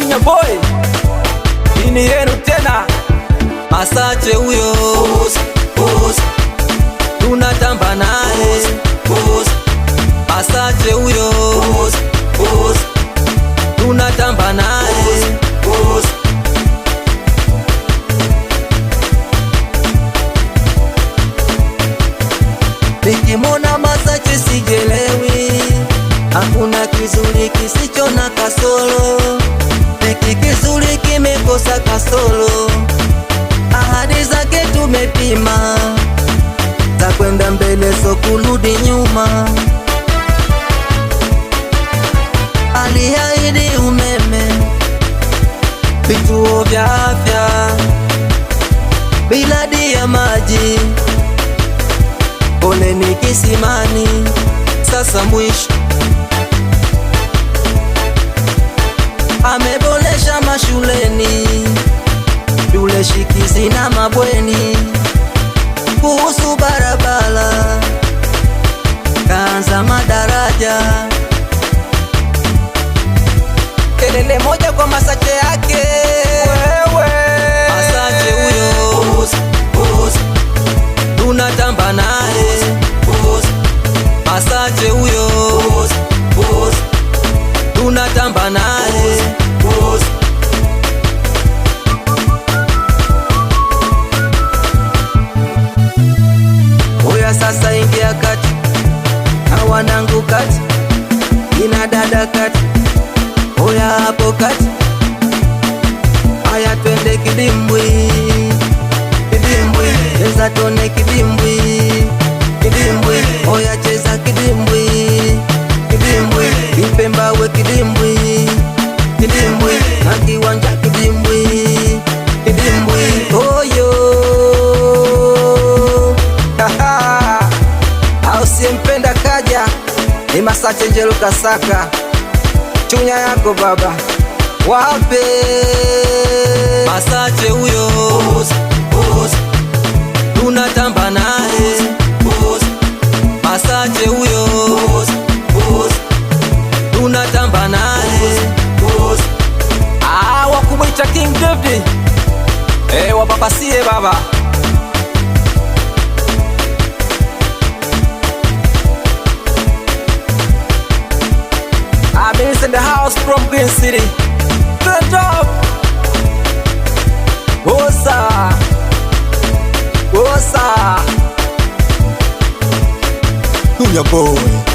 Chunya boy, ini yenu tena. Masache huyo tunatamba naye. Masache huyo tunatamba naye. Nikimona Masache sijelewi, hakuna kizuri kisicho na kasoro. Hiki kizuri kimekosa kasoro, ahadi zake tumepima, za kwenda mbele so kurudi nyuma. Aliahidi umeme, vituo vya afya, miradi ya maji, poleni kisimani, sasa mwisho. Amebolesha mashuleni, shule shikizi na mabweni. Kuhusu barabara, kaanza madaraja. Kelele moja kwa Masache yake wewe. Masache huyo tunatamba naye. Masache huyo tunatamba naye. Oya sasa ingia kati, na wanangu kati, ina dada kati, oya hapo kati. Aya twende kidimbwi, kidimbwi, cheza tone kidimbwi, kidimbwi, oya cheza kidimbwi, kidimbwi, Ipembawe kidimbwi, kidimbwi, na Kiwanja kidimbwi, kidimbwi, oyo. Usiyempenda kaja, ni Masache Njelo Kasaka. Chunya yako baba wape. Masache huyo tunatamba naye. Masache huyo tunatamba naye. Wakumwita King David, wapapasie baba. In the house from Green City. Turn up. Wosa, wosa. Chunya boy.